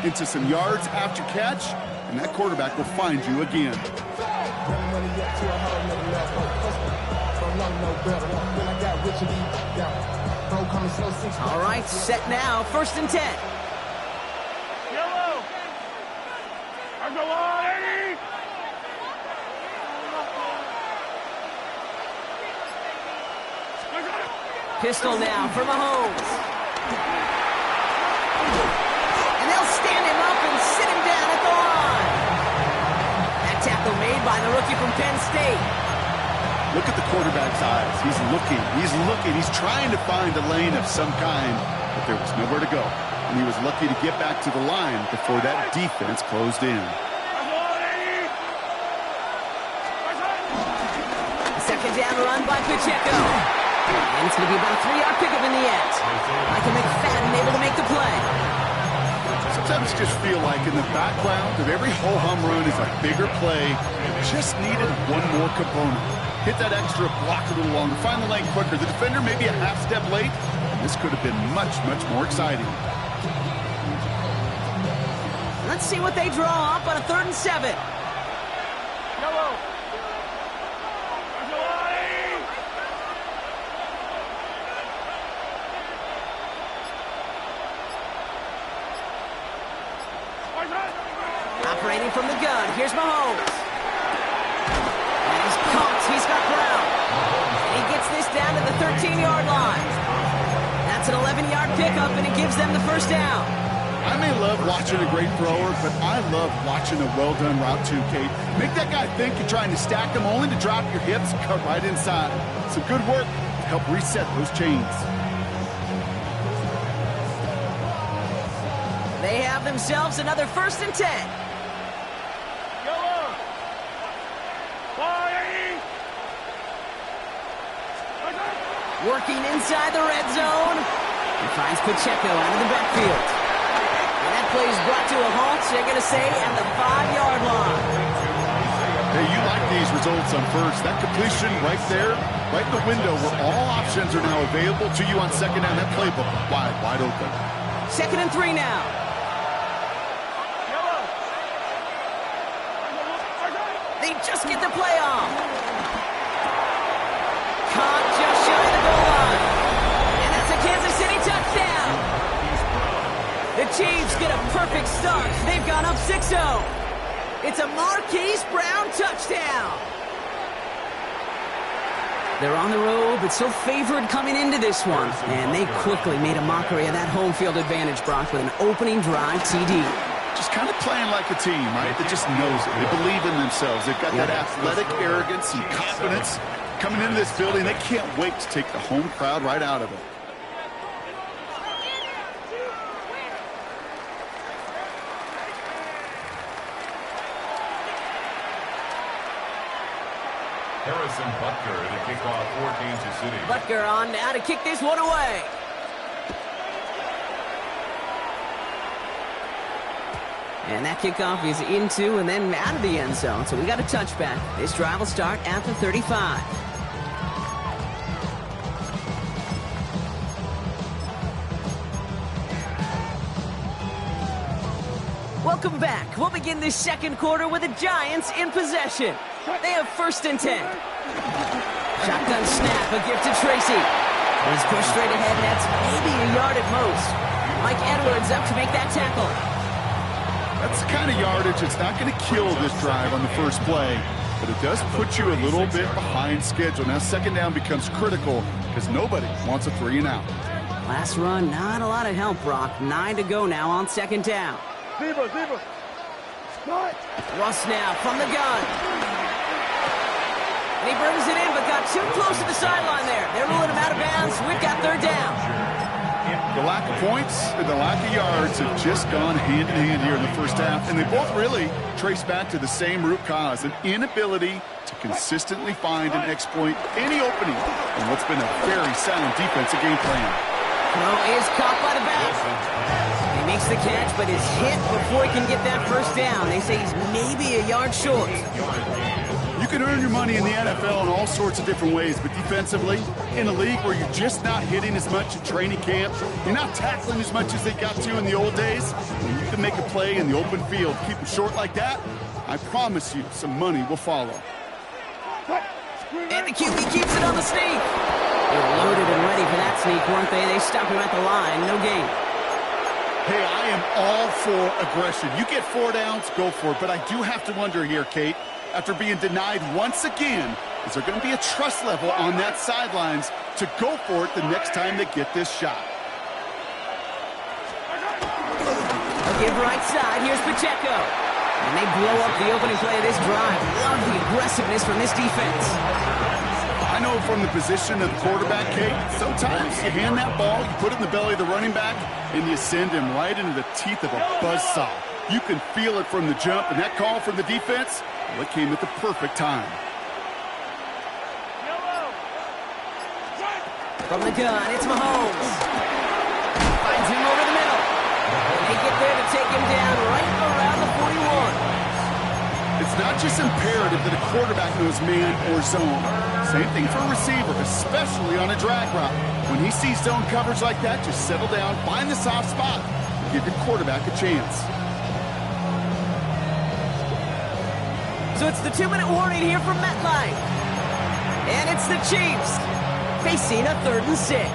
into some yards after catch, and that quarterback will find you again. All right, set now, 1st and 10. Yellow! Pistol now for Mahomes. And they'll stand him up and sit him down at the line. That tackle made by the rookie from Penn State. Look at the quarterback's eyes. He's looking. He's trying to find a lane of some kind, but there was nowhere to go. And he was lucky to get back to the line before that defense closed in. Second down run by Pacheco. And it's going to be about a 3-yard pickup in the end. Michael McFadden able to make the play. Sometimes just feel like in the background of every ho-hum run is a bigger play. Just needed one more component. Hit that extra block a little longer. Find the lane quicker. The defender maybe a half step late. This could have been much, much more exciting. Let's see what they draw up on a 3rd and 7. Yellow! Operating from the gun, here's Mahomes. And he's pumped, he's got Brown. And he gets this down to the 13-yard line. That's an 11-yard pickup, and it gives them the 1st down. I may love watching a great thrower, but I love watching a well-done route too, Kate. Make that guy think you're trying to stack them only to drop your hips and cut right inside. Some good work to help reset those chains. They have themselves another 1st and 10. Working inside the red zone. He finds Pacheco out of the backfield. And that play is brought to a halt, they're going to say, at the 5-yard line. Hey, you like these results on first. That completion right there, right in the window where all options are now available to you on 2nd down. That playbook wide open. 2nd and 3 now. They just get the play off. Caught just shy of the goal line. And that's a Kansas City touchdown. The Chiefs get a perfect start. They've gone up 6-0. It's a Marquise Brown touchdown. They're on the road, but still favored coming into this one. And they quickly made a mockery of that home field advantage, Brock, with an opening drive TD. Just kind of playing like a team, right? That just knows it. They believe in themselves. They've got that athletic arrogance and confidence. Coming into this building, they can't wait to take the home crowd right out of it. Harrison Butker to kick off for Kansas City. Butker on now to kick this one away. And that kickoff is into and then out of the end zone. So we got a touchback. This drive will start at the 35. Welcome back. We'll begin this 2nd quarter with the Giants in possession. They have 1st and 10. Shotgun snap, a gift to Tracy. He's pushed straight ahead, and that's maybe a yard at most. Mike Edwards up to make that tackle. That's the kind of yardage that's not going to kill this drive on the first play, but it does put you a little bit behind schedule. Now 2nd down becomes critical because nobody wants a 3 and out. Last run, not a lot of help, Brock. 9 to go now on 2nd down. Zebra. Russ now from the gun. And he brings it in, but got too close to the sideline there. They're ruling him out of bounds. We've got 3rd down. The lack of points and the lack of yards have just gone hand in hand here in the first half, and they both really trace back to the same root cause, an inability to consistently find and exploit any opening in what's been a very sound defensive game plan. Throw is caught by the back. He makes the catch, but is hit before he can get that 1st down. They say he's maybe a yard short. You can earn your money in the NFL in all sorts of different ways, but defensively, in a league where you're just not hitting as much in training camp, you're not tackling as much as they got to in the old days, when you can make a play in the open field, keep them short like that, I promise you some money will follow. And the QB keeps it on the sneak. They were loaded and ready for that sneak, weren't they? They stopped him at the line. No gain. Hey, I am all for aggression. You get 4 downs, go for it. But I do have to wonder here, Kate, after being denied once again, is there going to be a trust level on that sidelines to go for it the next time they get this shot? A give right side. Here's Pacheco. And they blow up the opening play of this drive. Love the aggressiveness from this defense. I know from the position of the quarterback, Kate, sometimes you hand that ball, you put it in the belly of the running back, and you send him right into the teeth of a buzzsaw. You can feel it from the jump, and that call from the defense, well, it came at the perfect time. From the gun, it's Mahomes. Finds him over the middle. And they get there to take him down right around the 41. It's not just imperative that a quarterback knows man or zone. Same thing for a receiver, especially on a drag route. When he sees zone coverage like that, just settle down, find the soft spot, and give your quarterback a chance. So it's the 2-minute warning here from MetLife. And it's the Chiefs facing a 3rd and 6.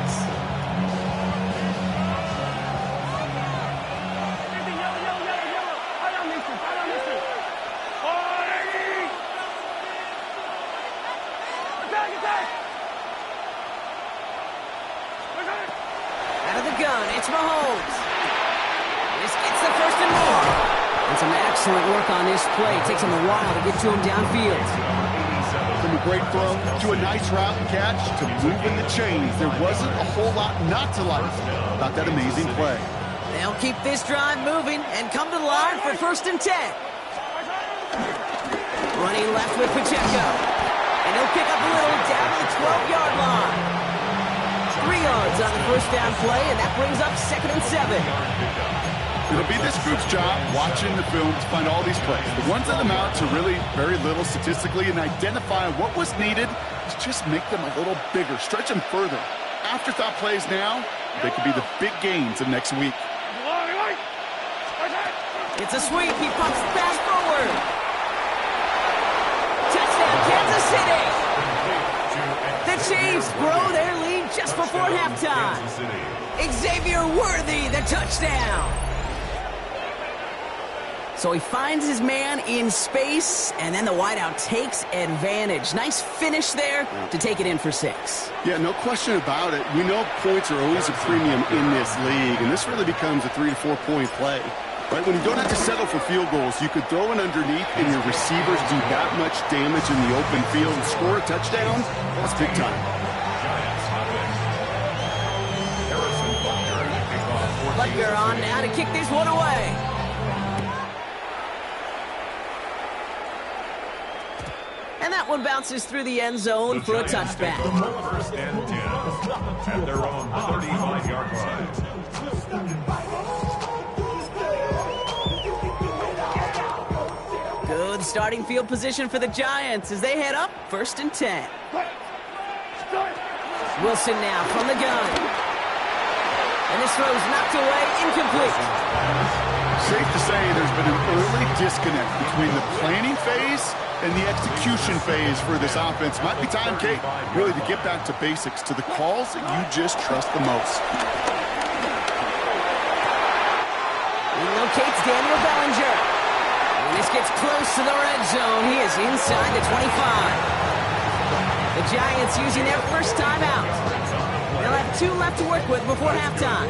Out of the gun, it's Mahomes. This gets the 1st and more. And some excellent work on this play. It takes him a while to get to him downfield. From a great throw to a nice route and catch to moving the chains, there wasn't a whole lot not to like about that amazing play. They'll keep this drive moving and come to the line for 1st and 10. Running left with Pacheco. And he'll pick up a little down to the 12-yard line. 3 yards on the 1st down play, and that brings up 2nd and 7. It'll be this group's job watching the film to find all these plays. The ones that amount to really very little statistically and identify what was needed to just make them a little bigger, stretch them further. Afterthought plays now, they could be the big gains of next week. It's a sweep. He pumps the pass forward. Touchdown, Kansas City. The Chiefs grow their lead just before halftime. Xavier Worthy, the touchdown. So he finds his man in space, and then the wideout takes advantage. Nice finish there to take it in for 6. Yeah, no question about it. We know points are always a premium in this league, and this really becomes a 3 to 4 point play. Right, when you don't have to settle for field goals, you could throw it underneath and your receivers do that much damage in the open field and score a touchdown. That's big time. Butker on now to kick this one away. And that one bounces through the end zone for a touchback. 1st and 10 at their own 35-yard line. Good starting field position for the Giants as they head up 1st and 10. Wilson now from the gun. And this throw's knocked away, incomplete. Safe to say there's been an early disconnect between the planning phase and the execution phase for this offense. Might be time, Kate, really to get back to basics, to the calls that you just trust the most. Relocates Daniel Bellinger. When this gets close to the red zone, he is inside the 25. The Giants using their first timeout. They'll have 2 left to work with before halftime.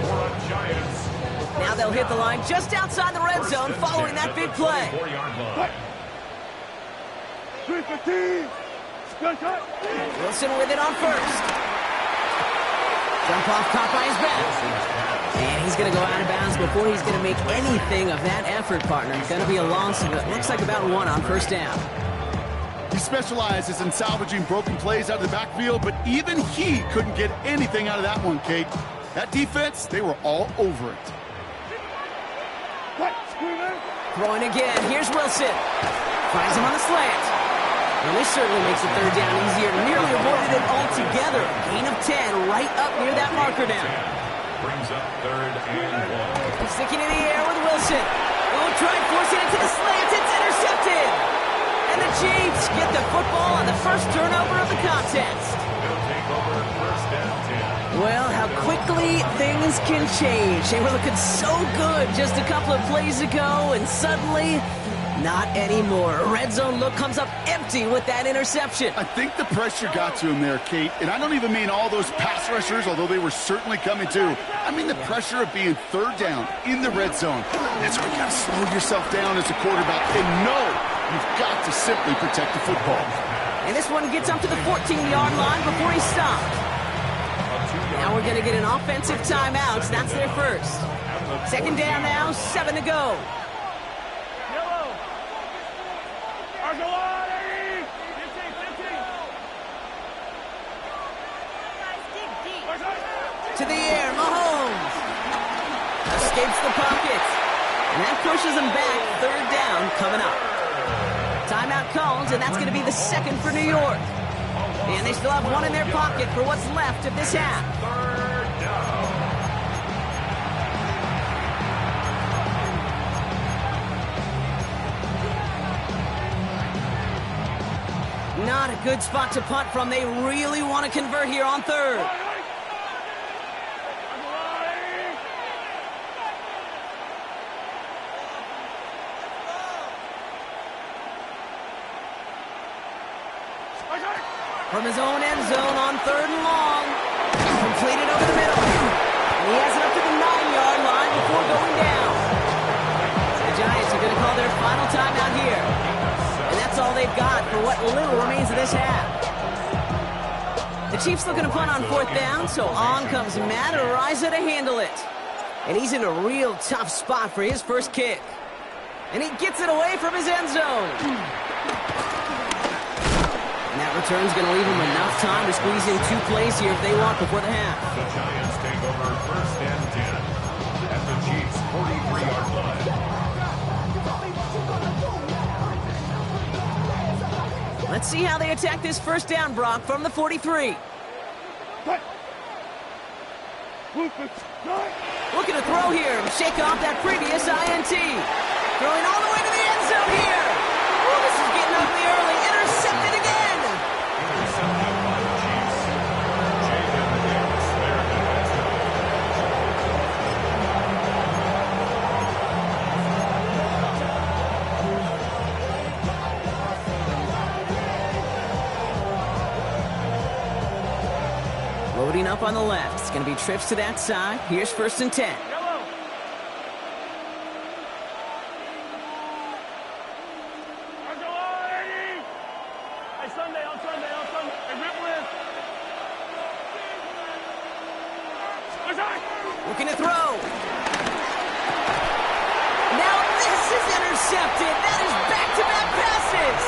Now they'll hit the line just outside the red zone following that big play. Wilson with it on 1st. Jump off caught by his back. And he's going to go out of bounds before he's going to make anything of that effort, partner. It's going to be a loss of it looks like about 1 on 1st down. He specializes in salvaging broken plays out of the backfield, but even he couldn't get anything out of that one, Kate. That defense, they were all over it. Throwing again. Here's Wilson. Finds him on the slant. Well, this certainly makes the third down easier. Nearly avoided it altogether. Gain of 10 right up near that marker now. Brings up 3rd and 1. Sticking in the air with Wilson. Oh, try forcing it to the slant. It's intercepted. And the Chiefs get the football on the first turnover of the contest. They'll take over 1st and 10. Well, how quickly things can change. They were looking so good just a couple of plays ago, and suddenly, not anymore. A red zone look comes up empty with that interception. I think the pressure got to him there, Kate. And I don't even mean all those pass rushers, although they were certainly coming too. I mean the pressure of being third down in the red zone. That's where you got to slow yourself down as a quarterback and know you've got to simply protect the football. And this one gets up to the 14-yard line before he stopped. Now we're going to get an offensive timeout. That's their first. 2nd down now, 7 to go. To the air, Mahomes. Escapes the pocket. And that pushes him back. 3rd down coming up. Timeout called, and that's going to be the 2nd for New York. And they still have one in their pocket for what's left of this half. 3rd down. Not a good spot to punt from. They really want to convert here on 3rd. From his own end zone on 3rd and long. Completed over the middle. And he has it up to the 9-yard line before going down. The Giants are going to call their final timeout here. And that's all they've got for what little remains of this half. The Chiefs looking to punt on 4th down, so on comes Matt Ariza to handle it. And he's in a real tough spot for his first kick. And he gets it away from his end zone. And that return's going to leave them enough time to squeeze in 2 plays here if they want before the half. The Giants take over 1st and 10 at the Chiefs' 43-yard line. Let's see how they attack this 1st down, Brock, from the 43. Looking to throw here and shake off that previous INT. Throwing all the way to the end zone here. Oh, this is getting ugly early. Intercepted again. Intercepted by the Chiefs. Jaden Hicks there at the Loading up on the left. It's going to be trips to that side. Here's 1st and 10. Looking to throw. Now this is intercepted. That is back-to-back passes.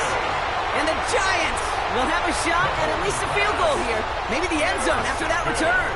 And the Giants will have a shot at least a field goal here. Maybe the end zone after that return.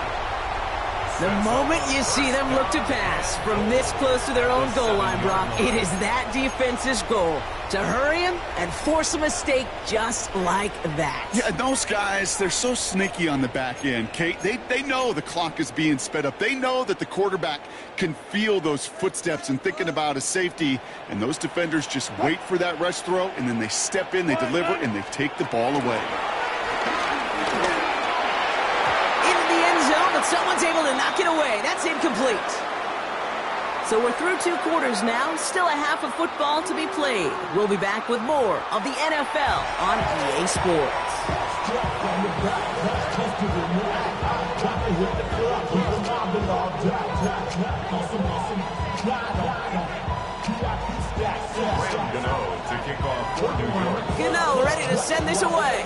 The moment you see them look to pass from this close to their own goal line, Brock, it is that defense's goal to hurry him and force a mistake just like that. Yeah, those guys, they're so sneaky on the back end, Kate. They know the clock is being sped up. They know that the quarterback can feel those footsteps and thinking about a safety, and those defenders just wait for that rush throw, and then they step in, they deliver, and they take the ball away. Into the end zone, but someone's able to knock it away. That's incomplete. So we're through 2 quarters now. Still a half of football to be played. We'll be back with more of the NFL on EA Sports. Gano to kick off for New York. Gano ready to send this away.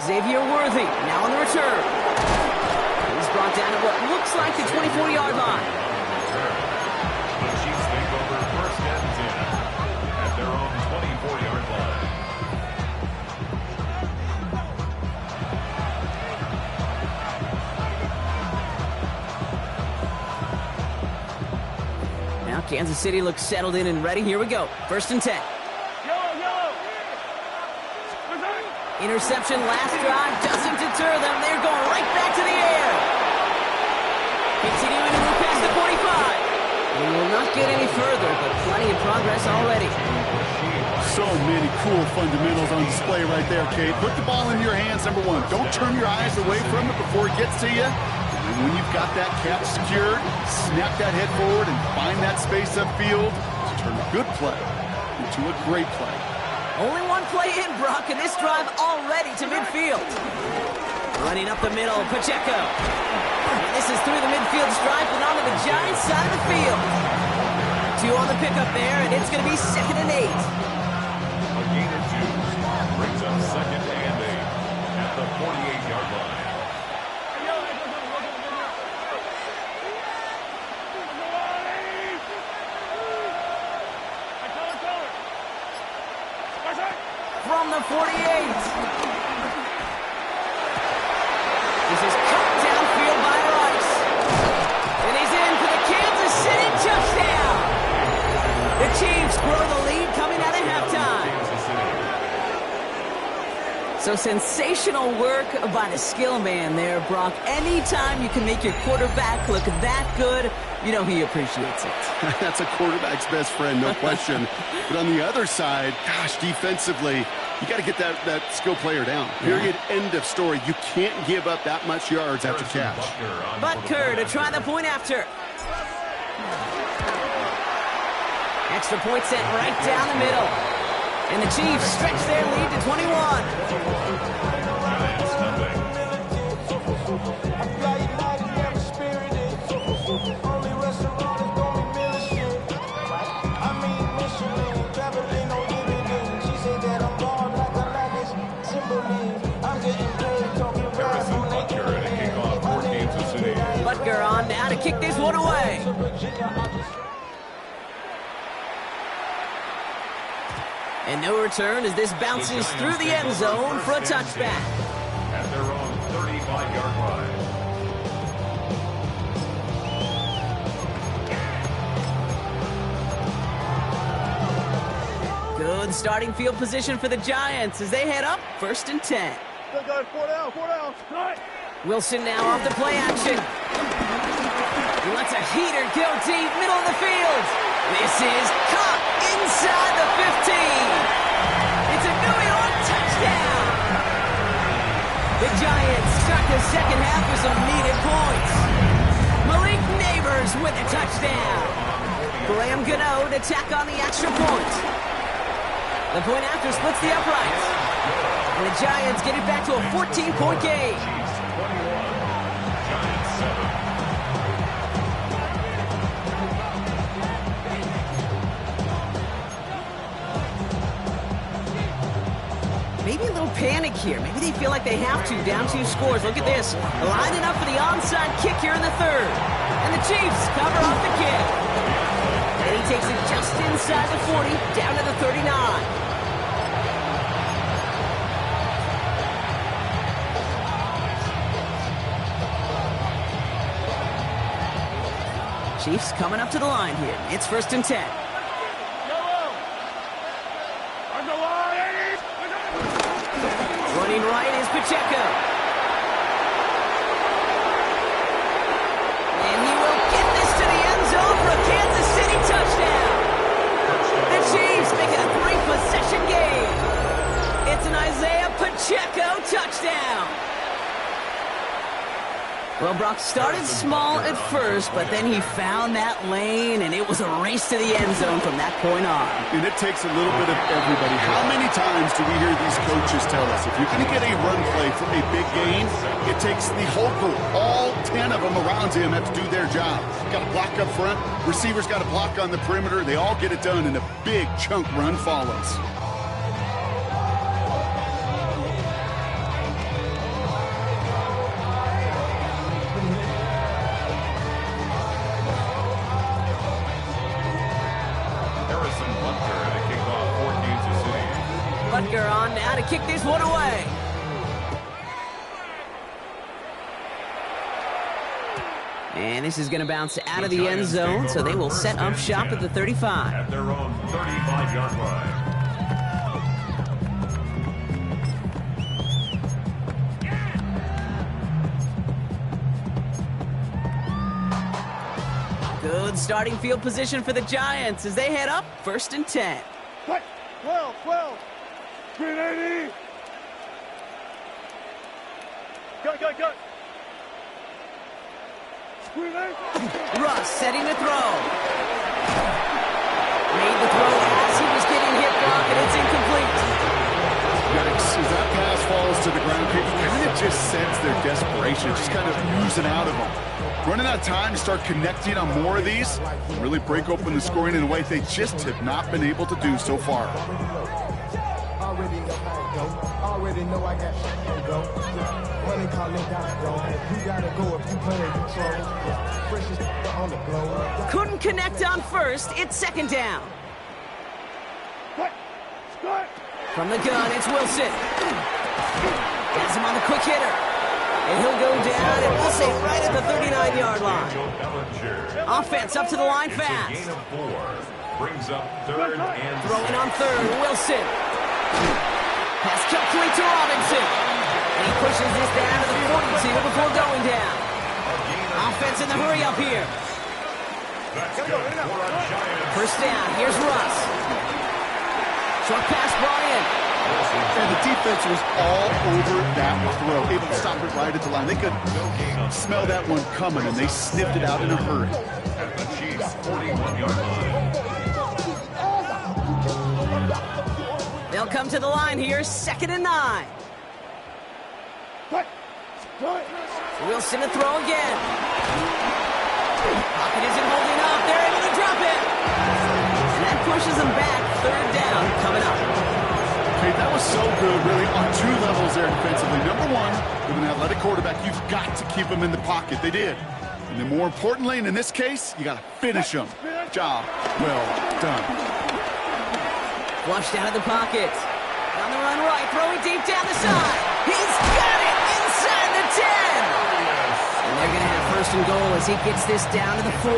Xavier Worthy now on the return. He's brought down at what looks like the 24-yard line. The Chiefs take over 1st and 10 at their own 24-yard line. Kansas City looks settled in and ready. Here we go. 1st and 10. Yellow. Interception last drive doesn't deter them. They're going right back to the air. Continuing to move past the 45. We will not get any further, but plenty of progress already. So many cool fundamentals on display right there, Kate. Put the ball in your hands, number one. Don't turn your eyes away from it before it gets to you. And when you've got that catch secured, snap that head forward and find that space upfield to turn a good play into a great play. Only one play in, Brock, and this drive already to midfield. Running up the middle, Pacheco. And this is through the midfield stripe and onto the Giants side of the field. 2 on the pickup there, and it's going to be 2nd and 8. A gain of 2 brings up 2nd and 8 at the 48-yard line. From the 48. This is cut downfield by Rice. And he's in for the Kansas City touchdown. The Chiefs grow the lead coming out of halftime. So sensational work by the skill man there, Brock. Anytime you can make your quarterback look that good, you know he appreciates it. That's a quarterback's best friend, no question. But on the other side, gosh, defensively, you got to get that skill player down. Period. End of story. You can't give up that much yards after catch. Butker to try the point after. Extra point set right down the middle. And the Chiefs stretch their lead to 21. Giants nothing. Butker on now to kick this one away. And no return as this bounces through the end zone for a touchback. At their own 35-yard line. Good starting field position for the Giants as they head up 1st and 10. Four down. Wilson now off the play action. He lets a heater go deep, middle of the field. This is caught inside the 15. It's a New York touchdown. The Giants start the second half with some needed points. Malik Neighbors with a touchdown. Graham Gano to tack on the extra point. The point after splits the uprights. And the Giants get it back to a 14-point game. Chiefs 21, Giants 7. Maybe a little panic here. Maybe they feel like they have to. Down 2 scores. Look at this. Lining up for the onside kick here in the 3rd. And the Chiefs cover off the kick. And he takes it just inside the 40, down to the 39. Chiefs coming up to the line here. It's 1st and 10. Running right is Pacheco. And he will get this to the end zone for a Kansas City touchdown. The Chiefs make it a 3-possession game. It's an Isaiah Pacheco touchdown. Well, Brock started small at first, but then he found that lane, and it was a race to the end zone from that point on. And it takes a little bit of everybody. How many times do we hear these coaches tell us, if you're going to get a run play for a big gain, it takes the whole group, all 10 of them around him have to do their job. Got to block up front, receivers got to block on the perimeter. They all get it done, and a big chunk run follows. Butker on now to kick this one away. And this is going to bounce out of the end zone, so they will set up shop at the 35. At their own 35-yard line. Good starting field position for the Giants as they head up 1st and 10. 12. 380. Go. Russ setting the throw. Made the throw as he was getting hit, Brock, and it's incomplete. Yikes, as that pass falls to the ground, you kind of just sense their desperation, just kind of oozing out of them. Running out of time to start connecting on more of these, really break open the scoring in a way they just have not been able to do so far. Already know I got shit to go. Money calling down. You gotta go if you playing control. Freshest on the globe. Couldn't connect on first. It's 2nd down. From the gun, it's Wilson. Gets him on the quick hitter. And he'll go down, and we'll say right at the 39-yard line. Offense up to the line fast. Gain of 4 brings up 3rd and Throwing on 3rd, Wilson. Pass complete to Robinson. And he pushes this down to the 42 before going down. Offense in the hurry up here. That's good for a Giants. 1st down, here's Russ. Short pass brought in. And the defense was all over that throw, able to stop it right at the line. They could smell that one coming, and they sniffed it out in a hurry. At the Chiefs' 41-yard line. They'll come to the line here, 2nd and 9. Wilson to throw again. Pocket isn't holding up. They're able to drop it. And that pushes them back. 3rd down coming up. Okay, that was so good, really, on 2 levels there defensively. Number 1, with an athletic quarterback, you've got to keep him in the pocket. They did. And then more importantly, and in this case, you got to finish him. Job well done. Flushed out of the pocket. On the run right, throwing deep down the side. He's got it inside the 10. And they're going to have 1st and goal as he gets this down to the 4.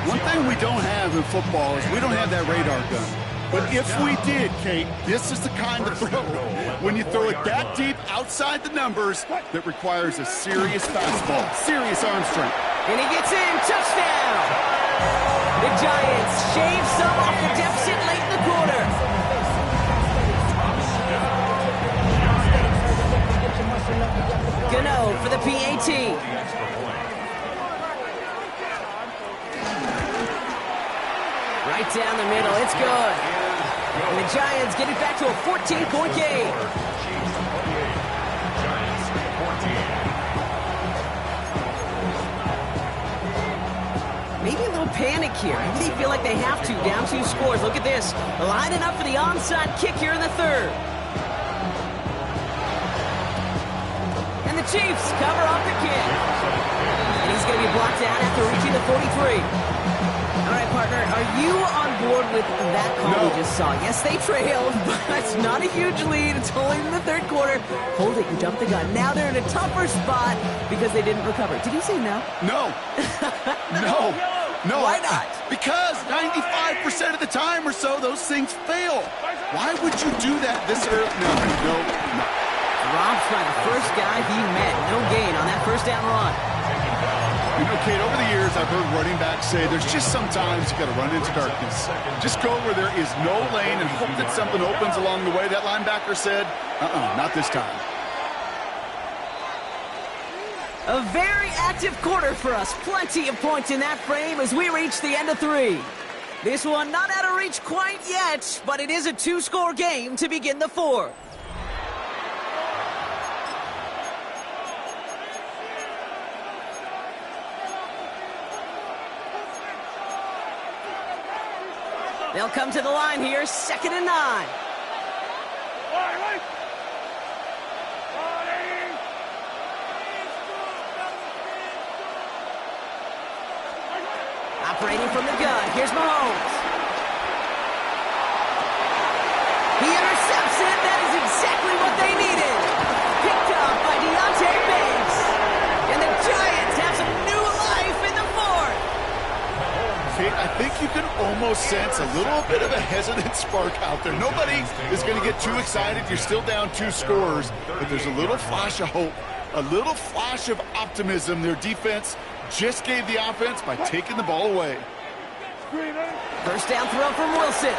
One thing we don't have in football is we don't have that radar gun. But if we did, Kate, this is the kind of throw, when you throw it that deep outside the numbers, that requires a serious fastball, serious arm strength. And he gets in, touchdown! The Giants shave some off the deficit late in the quarter. Gano for the PAT. Right down the middle, it's good. And the Giants get it back to a 14-point game. Maybe a little panic here. Maybe they feel like they have to, down 2 scores. Look at this. Lining up for the onside kick here in the 3rd. And the Chiefs cover up the kick. And he's going to be blocked out after reaching the 43. All right, partner, are you on board with that call we just saw? Yes, they trailed, but it's not a huge lead. It's only in the 3rd quarter. Hold it and jump the gun. Now they're in a tougher spot because they didn't recover. Did you say no? No. No. Why not? Because 95% of the time or so, those things fail. Why would you do that this early? No. Dropped by the first guy he met. No gain on that 1st down run. You know, Kate, over the years, I've heard running backs say there's just sometimes you got to run into darkness. Just go where there is no lane and hope that something opens along the way. That linebacker said, not this time. A very active quarter for us. Plenty of points in that frame as we reach the end of 3. This one not out of reach quite yet, but it is a 2-score game to begin the 4th. They'll come to the line here, 2nd and 9. Operating from the gun, here's Mahomes. He intercepts it, that is exactly what they needed. Picked up by Deontay Banks. And the Giants have some new I think you can almost sense a little bit of a hesitant spark out there. Nobody is going to get too excited. You're still down 2 scores, but there's a little flash of hope, a little flash of optimism. Their defense just gave the offense by taking the ball away. First down throw from Wilson.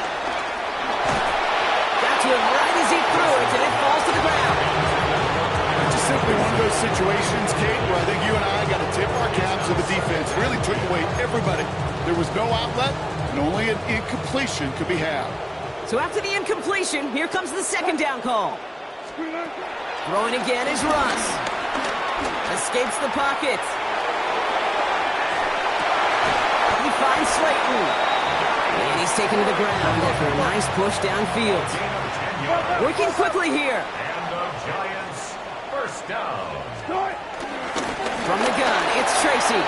Got to him right as he threw it, and it falls to the ground. Just simply one of those situations, Kate, where I think you and I got to tip our caps to the defense. Really took away everybody. There was no outlet, and only an incompletion could be had. So after the incompletion, here comes the second down call. Throwing again is Russ. Escapes the pocket. He finds Slayton. And he's taken to the ground after a nice push downfield. Working quickly here. And the Giants, first down. From the gun, it's Tracy.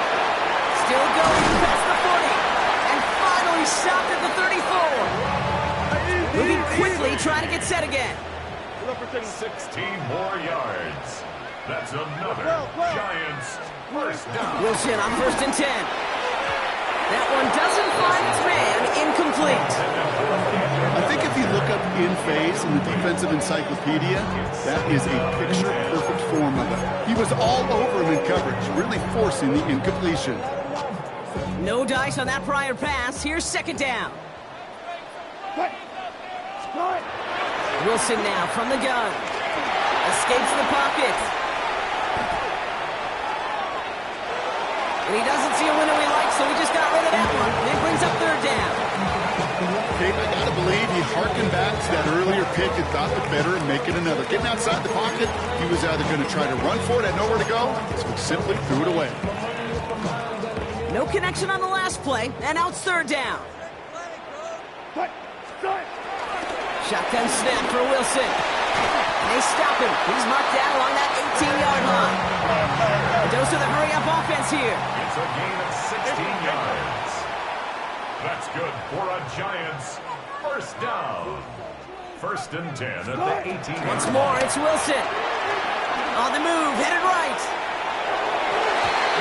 Still going past the 40. And finally stopped at the 34. Moving quickly, trying to get set again. 16 more yards. That's another Giants first down. Wilson on 1st and 10. That one doesn't find its man, incomplete. I think if you look up in phase in the defensive encyclopedia, that is a picture-perfect form of it. He was all over him in coverage, really forcing the incompletion. No dice on that prior pass. Here's second down. Wilson now from the gun. Escapes the pocket. And he doesn't see a window he likes, so he just got rid of that one. It brings up third down. Kate, I got to believe he harkened back to that earlier pick and thought the better and make it another. Getting outside the pocket, he was either going to try to run for it, had nowhere to go, so he simply threw it away. No connection on the last play, and now it's third down. Shotgun snap for Wilson. And they stop him. He's marked down along that 18-yard line. A dose of the hurry-up offense here. It's a gain of 16 yards. That's good for a Giants first down. 1st and 10 at the 18. Once more, it's Wilson. On the move, headed right.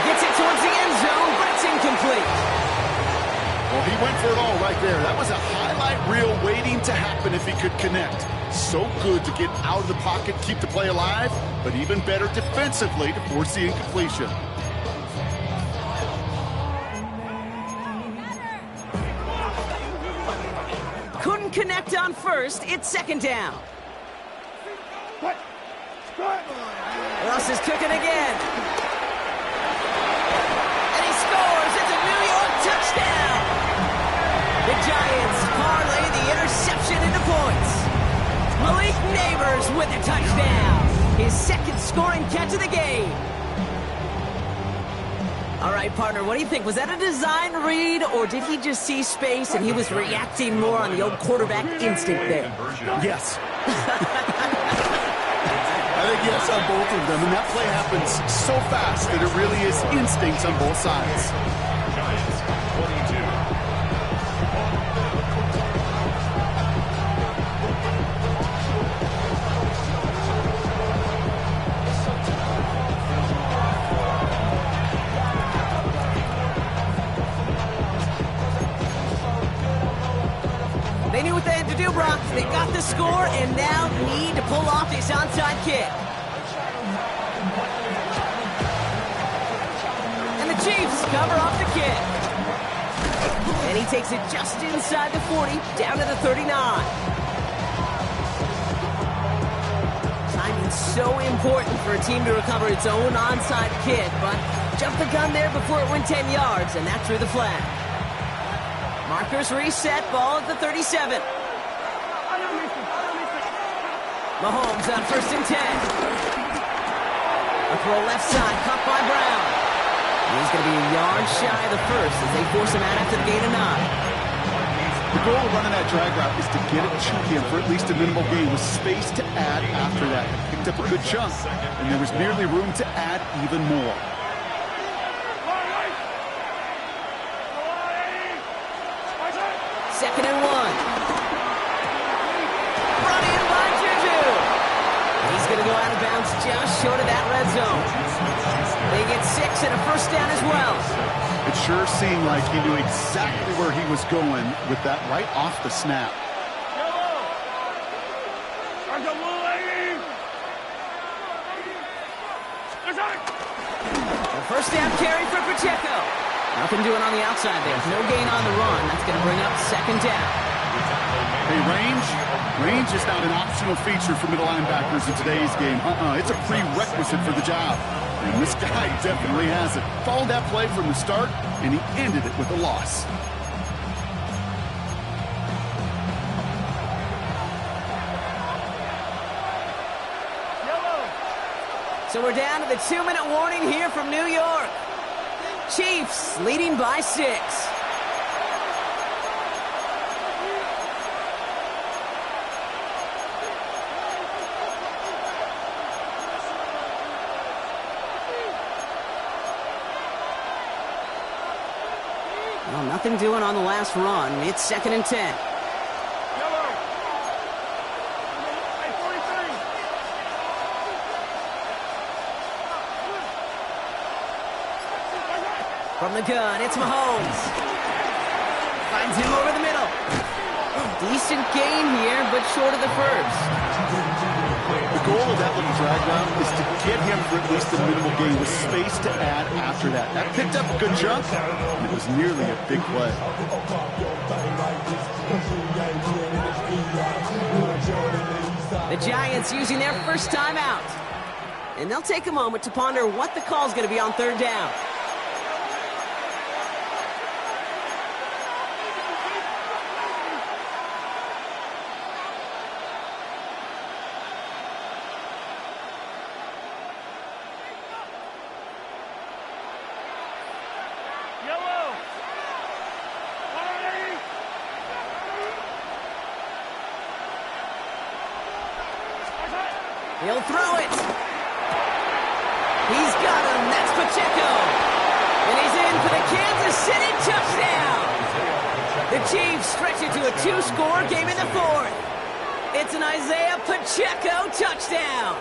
Gets it towards the end zone, but it's incomplete. Well, he went for it all right there. That was a highlight reel waiting to happen if he could connect. So good to get out of the pocket, keep the play alive, but even better defensively to force the incompletion. Couldn't connect on first. It's second down. Russ is cooking again. And he scores. It's a New York touchdown. The Giants parlay the interception into points. Malik Neighbors with a touchdown. His second scoring catch of the game. All right, partner, what do you think? Was that a design read, or did he just see space and he was reacting more on the old quarterback instinct there? Yes. I think yes on both of them, and that play happens so fast that it really is instincts on both sides. Giants 22. They knew what they had to do, Brock. They got the score and now need to pull off this onside kick. And the Chiefs cover off the kick. And he takes it just inside the 40, down to the 39. Timing's so important for a team to recover its own onside kick, but jumped the gun there before it went 10 yards, and that drew the flag. Markers reset, ball at the 37. Mahomes on 1st and 10. A throw left side, caught by Brown. He's going to be a yard shy of the first as they force him out after the gain of 9. The goal of running that drag route is to get it to him for at least a minimal gain with space to add after that. Picked up a good chunk, and there was nearly room to add even more. Second and 1. Brought in by Juju. He's going to go out of bounds just short of that red zone. They get 6 and a first down as well. It sure seemed like he knew exactly where he was going with that right off the snap. The first down carry for Pacheco. Nothing doing on the outside there. No gain on the run. That's going to bring up second down. Hey, range is not an optional feature for middle linebackers in today's game. It's a prerequisite for the job. And this guy definitely has it. Followed that play from the start, and he ended it with a loss. So we're down to the 2-minute warning here from New York. Chiefs leading by 6. Well, nothing doing on the last run. It's 2nd and 10. From the gun, it's Mahomes. Finds him over the middle. Decent gain here, but short of the first. The goal of that little drag route is to get him for at least a minimal gain with space to add after that. That picked up a good chunk, and it was nearly a big play. The Giants using their first timeout. And they'll take a moment to ponder what the call is going to be on 3rd down. He'll throw it. He's got him. That's Pacheco. And he's in for the Kansas City touchdown. The Chiefs stretch it to a 2-score game in the 4th. It's an Isaiah Pacheco touchdown.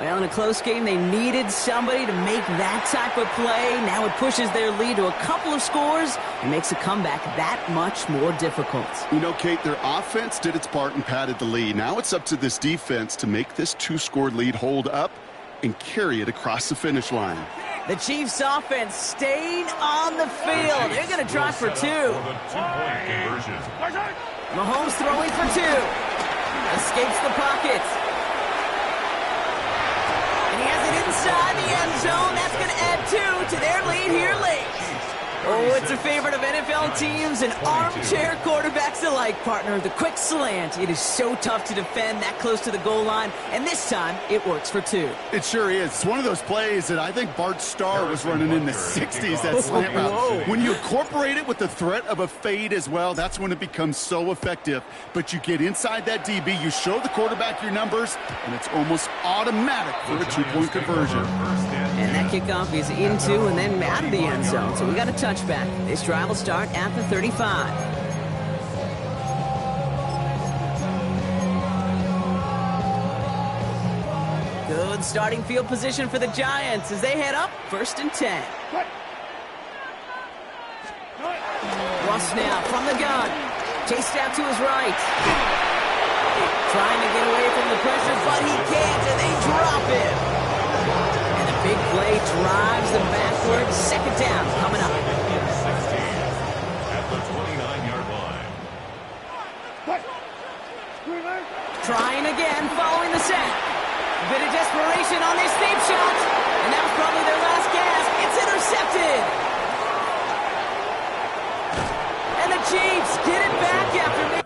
Well, in a close game, they needed somebody to make that type of play. Now it pushes their lead to a couple of scores and makes a comeback that much more difficult. You know, Kate, their offense did its part and padded the lead. Now it's up to this defense to make this 2-score lead hold up and carry it across the finish line. The Chiefs offense staying on the field. They're going to try for 2. Mahomes throwing for 2. Escapes the pocket. Inside the end zone, that's going to add 2 to their lead here late. Oh, it's a favorite of NFL teams and armchair quarterbacks alike, partner. The quick slant. It is so tough to defend that close to the goal line, and this time it works for 2. It sure is. It's one of those plays that I think Bart Starr was running in the 60s, that slant route. When you incorporate it with the threat of a fade as well, that's when it becomes so effective. But you get inside that DB, you show the quarterback your numbers, and it's almost automatic for a 2-point conversion. And that kickoff is into and then out of the end zone, so we got a touchback. This drive will start at the 35. Good starting field position for the Giants as they head up 1st and 10. Russ now from the gun. Chased out to his right. Trying to get away from the pressure, but he can't, and they drop him. And the big play drives them backwards. 2nd down coming up. At the 29-yard line. Trying again, following the sack. A bit of desperation on this deep shot. And that was probably their last gasp. It's intercepted. And the Chiefs get it back after me.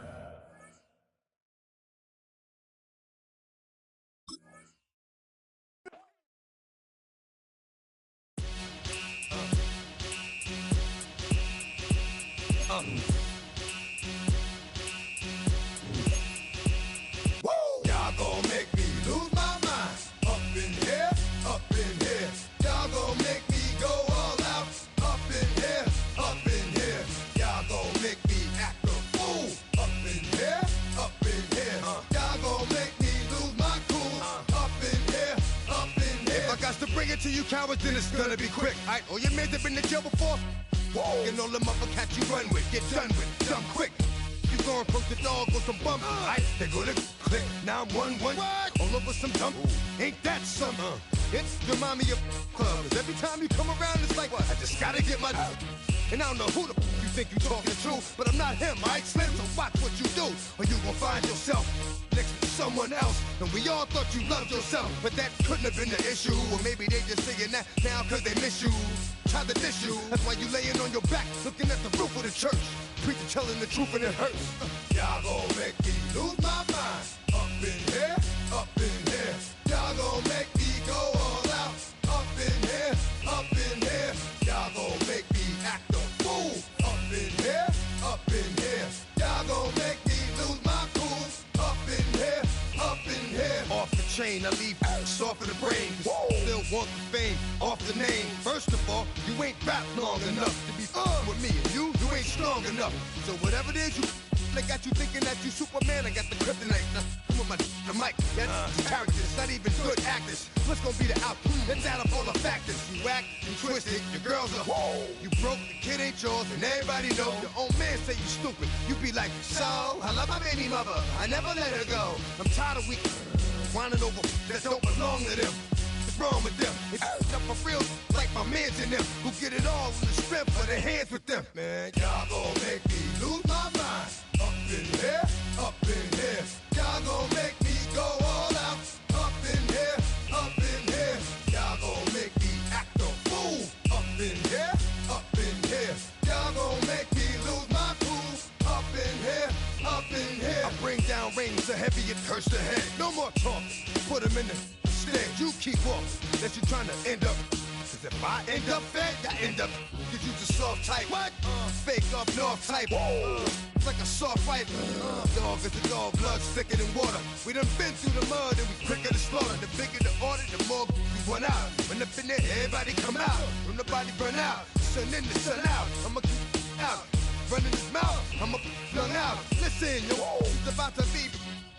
Y'all gon' make me lose my mind. Up in here, up hours, then it's gonna be quick. All right, all your men have been to jail before? Whoa. And all the motherfuckers you run with, get done with, dumb quick. You gon' approach the dog with some bump. Alright, they go to click. Now I'm 1-1. All over some dump. Ain't that some? It's remind me of clubs. Every time you come around, it's like, I just gotta get my. And I don't know who the you think you talking to, but I'm not him, alright, Slim? So watch what you do, or you gon' find yourself next to someone else. And we all thought you loved yourself, but that couldn't have been the issue. Or maybe they just saying that now cause they miss you. Try to diss you. That's why you laying on your back, looking at the roof of the church. Preacher telling the truth and it hurts. Y'all gon' make me lose my mind. Up in here, up in here. Y'all gon' make me go all out. Up in here, up in here. Y'all gon' make me act a fool. Up in here, up in here. Y'all gon' make me lose my cool. Up in here, up in here. Off the chain, I leave soft in the brain. Still want the fame, off the name. First of all, you ain't rap long enough to be with me. And you ain't strong enough. So whatever it is you I got you thinking that you Superman, I got the kryptonite. Now, come on, the mic, that's characters, not even good actors. What's gonna be the outcome? Let's add up all the factors. You act, you twisted, your girls are you broke, the kid ain't yours, and everybody know. Your own man say you stupid. You be like, so, I love my baby mother, I never let her go. I'm tired of weak, whining over that don't belong to them. What's wrong with them? It's up for real, like my mans in them, who get it all with the strength of their hands with them. Man, y'all gon' make me lose my mind. Up in here, up in here. Y'all gon' make me go all out. Up in here, up in here. Y'all gon' make me act a fool. Up in here, up in here. Y'all gon' make me lose my cool. Up in here, up in here. I bring down rain so heavy it hurts the head. No more talk, put him in the stand. You keep walking, that you trying to end up. Cause if I end up fed, I end up. Cause you just soft type. What? Fake up north type. It's like a soft fight. Dog is a dog, blood thicker than water. We done been through the mud and we quicker to slaughter. The bigger the order, the more we run out. When up in there, everybody come out. When the body burn out, sun in the sun out. I'ma keep out. Running his mouth, I'ma young out. Listen, yo, it's about to be.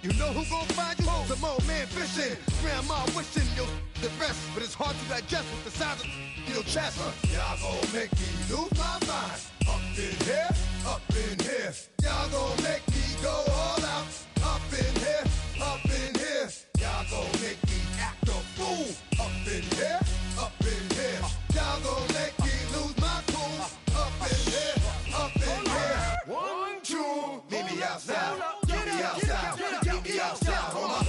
You know who gon' find you? Some old man fishing. Grandma wishing you'll the best, but it's hard to digest with the sound of your chest. Y'all gon' make me lose my mind. Up in here, up in here. Y'all gon' make me go all out. Up in here, up in here. Y'all gon' make me act a fool. Up in here, up in here. Y'all gon' make me lose my cool. Up in here, up in here. 1, 2, meet me outside. Meet me outside. Meet me outside, hold my.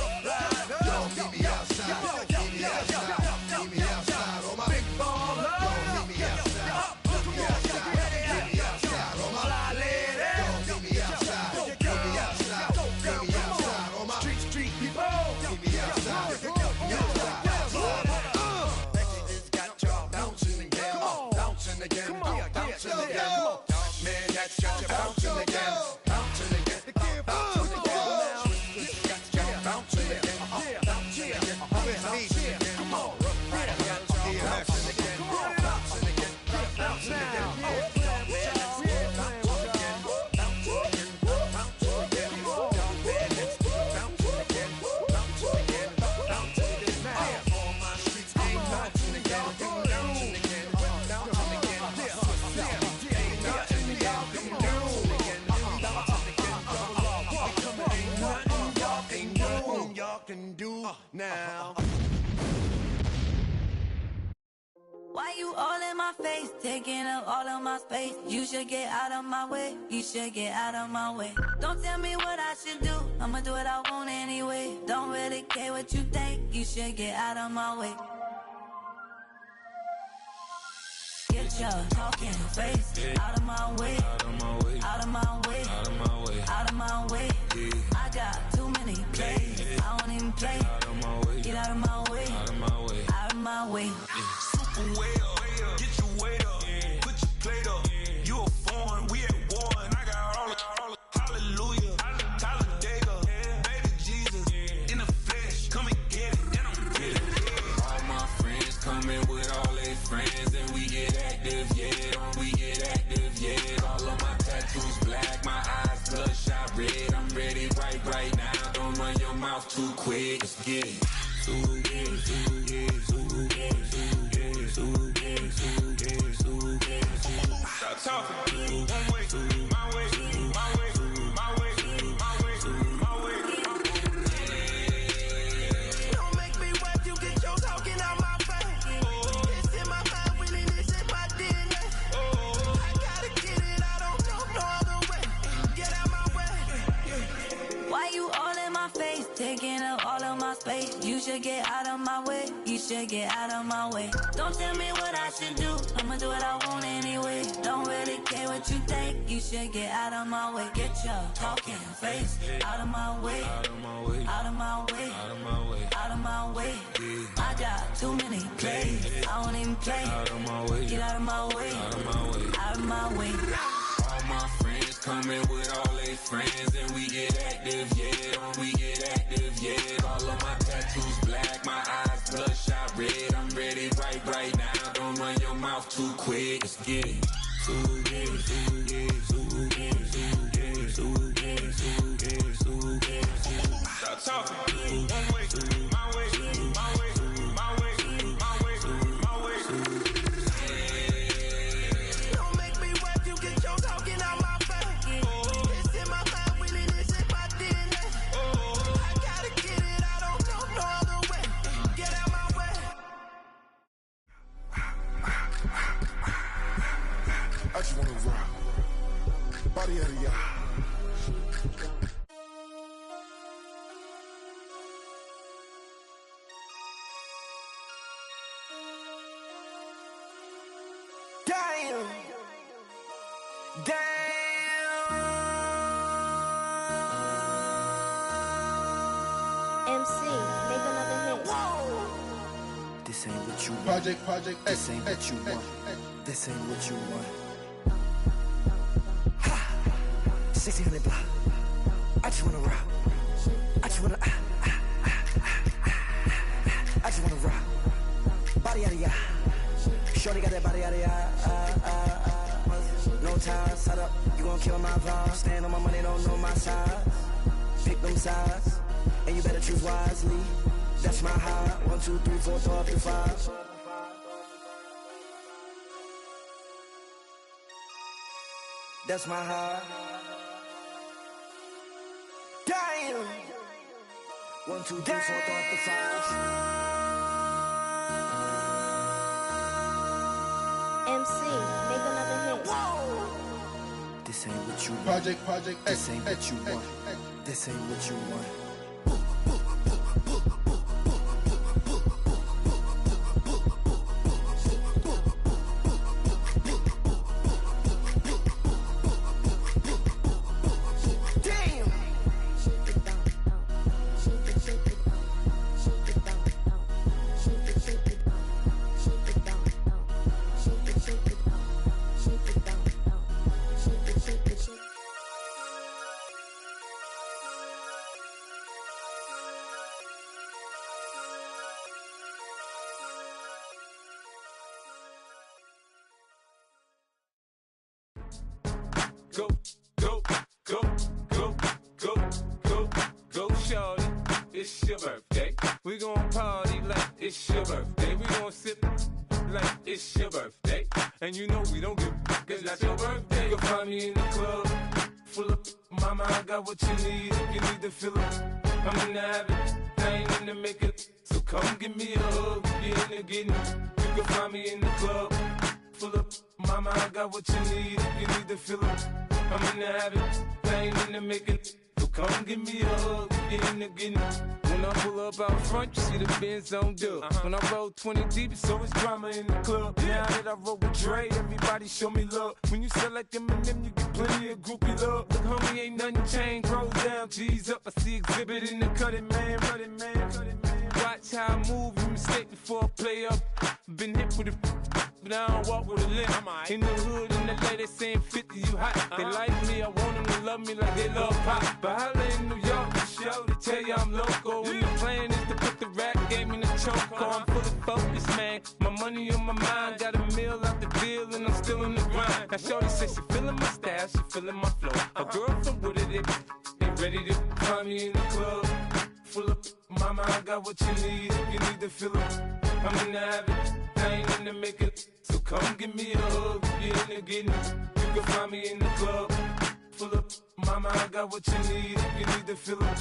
Yo, meet me outside. Meet me outside. Meet me outside, hold my. Big baller. Yo, meet me outside. Meet me outside. Meet me outside, hold my. Yo, meet me outside. Meet me outside. Meet me outside, hold my. Street people. Meet me outside. Meet me outside. It's got y'all bouncing again. Bouncing again. Bouncing again. Man, that's got you bouncing again. Bouncing again. Can do now. Why you all in my face, taking up all of my space? You should get out of my way, you should get out of my way. Don't tell me what I should do, I'ma do what I want anyway. Don't really care what you think, you should get out of my way. Get your talking face out of my way, out of my way, out of my way, out of my way, out of my way. I got too many plays, I don't even play. Get out of my way, out of my way, out of my way. Super way up, get your weight up, put your plate up. You a foreign, we at war, and I got all the hallelujah, Talladega, baby Jesus, in the flesh, come and get it, and I'm get it. All my friends coming with all their friends, and we get active, yeah, we get active, yeah. All of my tattoos black, my eyes bloodshot red. I'm ready right now. Don't run your mouth too quick. Let's get it. should get out of my way. You should get out of my way. Don't tell me what I should do. I'ma do what I want anyway. Don't really care what you think. You should get out of my way. Get your talking face out of my way. Out of my way. Out of my way. Out of my way. Out of my way. I got too many plays. I won't even play. Out of my way. Get out of my way. Out of my way. Out of my way. All my friends coming with all their friends, and we get active, yeah. We get active, yeah. All of my tattoos black, my eyes bloodshot red. I'm ready right now. Don't run your mouth too quick. Let's get it. Stop talking. One way, my way, my way, my way, my way, my way. Don't make me work, you get your talking out my face. It's in my mind, really, this is my DNA. I gotta get it, I don't know no other way. Get out my way. I just wanna rock. Body out of y'all. Damn. MC, make another hit. This ain't what you want. Project, This ain't what you want. This ain't what you want. 1600 block. I just wanna rock. I just wanna. I just wanna rock. Body out of ya. Shorty got that body out of ya. No time, set up. You gon' kill my vibe. Stand on my money, don't know my size. Pick them sides, and you better choose wisely. That's my high. 1, 2, 3, 4, 4, 5. That's my high. Damn. 1, 2, 3, 4, 5. MC, make another hit. This ain't what you want. Project, This ain't what you want. This ain't what you want. Go, go, go, go, go, go, go, shorty. It's your birthday. We gon' party like it's your birthday. We gon' sip like it's your birthday. And you know we don't give cause that's your birthday. You'll find me in the club, full of mama, I got what you need. If you need to fill up, I'm in the habit, I ain't in the makeup. So come give me a hug, get in the getting. You can find me in the club, full of mama, I got what you need. If you need to fill up, I'm in the habit, I ain't in the makeup. So come give me a hug, get in the getting. When I pull up out front, you see the Benz on dub. When I roll 20 deep, it's always drama in the club. Now that I roll with Dre, everybody show me love. When you sell like Eminem, you get plenty of groupie love. Look, homie, ain't nothing changed. Rolls down, G's up. I see exhibit in the cutting, man. Running, man. Watch how I move, you mistake before I play up. Been hit with a but I don't walk with a limp. In the hood, in the LA, they saying 50, you hot. They like me, I want them to love me like they love pop. But holla in New York, the show, they tell you I'm local. And the plan is to put the rap game in the choke. I'm full of focus, man. My money on my mind, got a meal out the deal, and I'm still in the grind. Now shorty says she feeling my style, she feeling my flow. A girl from Wooded, they ready to find me in the club. Full of mama, I got what you need. If you need to fill up, I'm in the habit, I ain't in the makeup. So come give me a hug, get in the getting. You can find me in the club. Full of mama, I got what you need. If you need to fill up,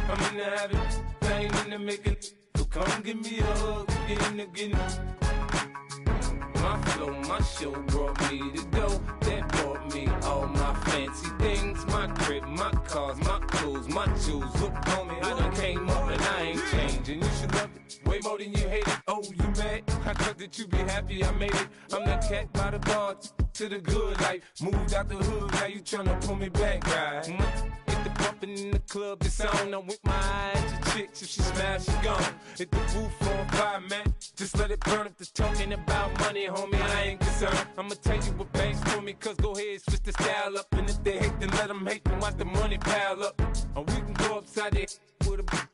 I'm in the habit, I ain't in the makeup. So come give me a hug, get in the getting. My flow, my show brought me to go. That brought me all my fancy things. My crib, my cars, my clothes, my jewels. Look, homie, I done came up and I ain't changing. You should love it. more than you hate it. Oh, you mad? I thought that you be happy I made it. I'm that cat by the bar to the good life. Moved out the hood, now you tryna pull me back, right? Get the bumpin' in the club, it's on. I'm with my eyes to chicks, if she smash, she gone. Hit the roof on fire, man. Just let it burn. If the talking about money, homie, I ain't concerned. I'ma tell you what banks for me, cause go ahead, switch the style up. And if they hate, then let them hate, then watch the money pile up. Or we can go upside there with a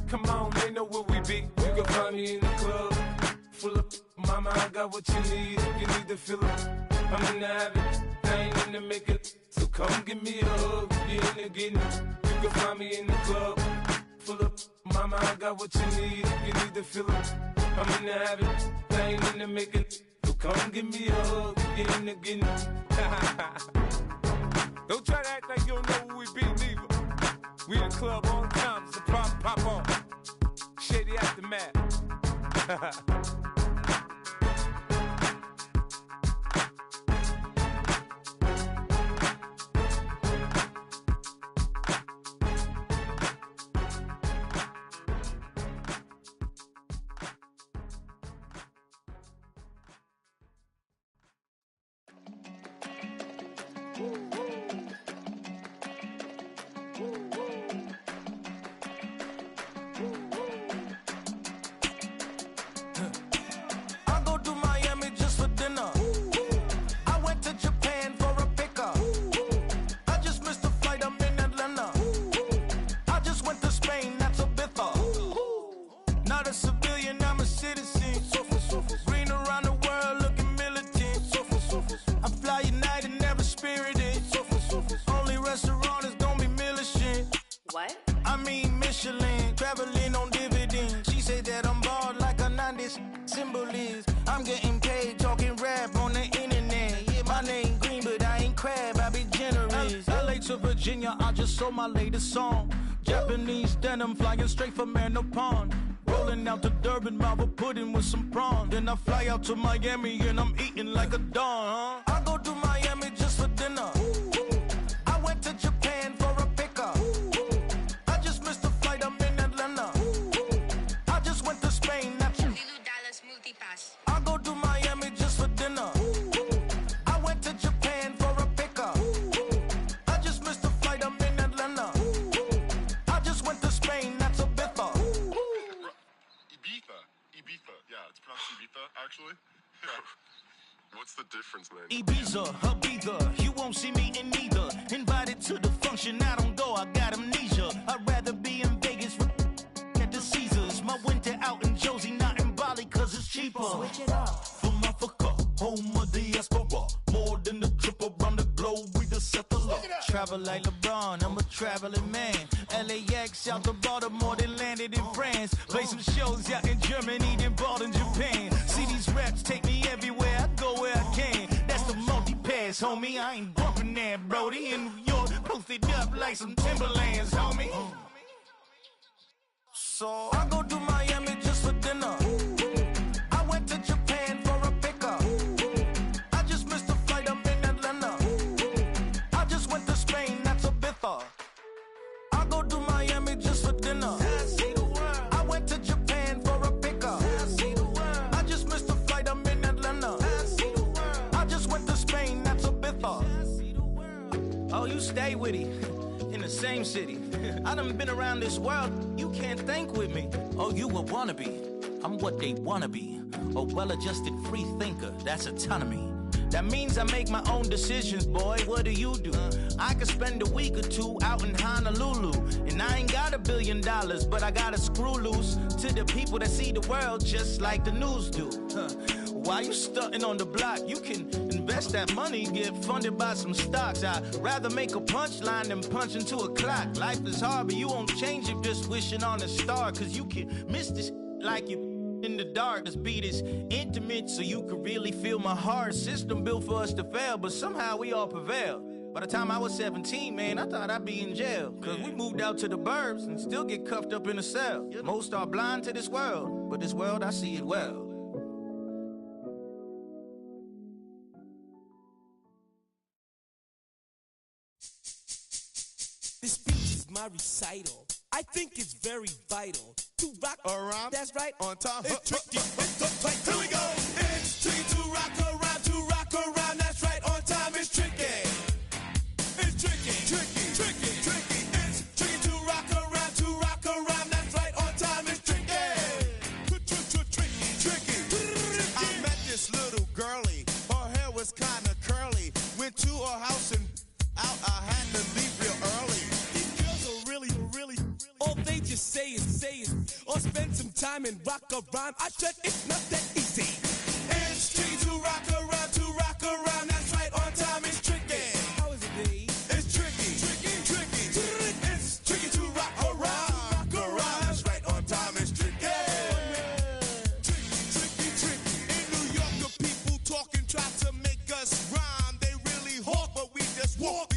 come on, they know where we be. You can find me in the club, full of mama, I got what you need. If you need to fill it, I'm in the habit, I ain't in the make it. So come give me a hug, you in the getting. You can find me in the club, full of mama, I got what you need. If you need to fill it, I'm in the habit, I ain't in the make it. So come give me a hug, you in the getting. Don't try to act like you don't know who we be, neither. We in the club all the time, it's a problem, pop on. Shady Aftermath. I just sold my latest song. Japanese denim flying straight from Manapon. Rolling out to Durban, Marvel pudding with some prawn. Then I fly out to Miami and I'm eating like a don, huh? I go to Miami just for dinner. I went to Japan for a pickup. I just missed the flight, I'm in Atlanta. I just went to Spain, that's I go to Miami just for dinner. I went to Japan for a pickup. I just missed the flight, I'm in Atlanta. I just went to Spain, that's a biffa. Ibiza. Yeah, it's pronounced Ibiza, actually. Yeah. What's the difference, man? Ibiza, Ibiza, you won't see me in neither. Invited to the function, I don't go, I got amnesia. I'd rather be in Vegas at the Caesars. My winter out in Josie, not in Bali, cause it's cheaper. Switch it up. From Africa, home of the diaspora. More than the trip around the globe, we just set the law. Travel like LeBron, I'm a traveling man. LAX out to Baltimore, then landed in France. Play some shows out in Germany, then bought in Japan. See these raps take me everywhere, I go where I can. That's the multi-pass, homie, I ain't bumping that, Brody. In New York, posted up like some Timberlands, homie. So I go to Miami just for dinner. I went to Japan for a pickup. I just missed the flight, I'm in Atlanta. I just went to Spain, that's a biffa. I go to Miami just for dinner. I went to Japan for a pickup. I just missed the flight, I'm in Atlanta. I just went to Spain, that's a biffa. Oh, you stay with it. In the same city. I done been around this world, you can't think with me. Oh, you a wannabe, I'm what they wanna be. A well-adjusted free thinker, that's autonomy. That means I make my own decisions, boy, what do you do? I could spend a week or two out in Honolulu. And I ain't got $1 billion, but I got a screw loose to the people that see the world just like the news do. While you stunting on the block, you can invest that money, get funded by some stocks. I'd rather make a punchline than punch into a clock. Life is hard, but you won't change it just wishing on a star. Cause you can miss this like you in the dark. This beat is intimate, so you can really feel my heart. System built for us to fail, but somehow we all prevail. By the time I was 17, man, I thought I'd be in jail. Cause we moved out to the burbs and still get cuffed up in a cell. Most are blind to this world, but this world, I see it well. This speech is my recital. I think it's very vital to rock around. That's right, on time. It's tricky. It's the play. Here we go. It's tricky to rock around, to rock around. That's right, on time. It's tricky. It's tricky, tricky, tricky, tricky. It's tricky to rock around, to rock around. That's right, on time. It's tricky. Tricky, tricky. I met this little girlie. Her hair was kind of curly. Went to her house and out. I had to leave real early. These girls are really, all they just say is, or spend some time and rock a rhyme. I said it's not that easy. It's tricky to rock around. That's right, on time. It's tricky. How is it, B? It's tricky, tricky, tricky. It's tricky to rock around. That's right, on time. It's tricky. Tricky, tricky. In New York, the people talking try to make us rhyme. They really hawk, but we just walk.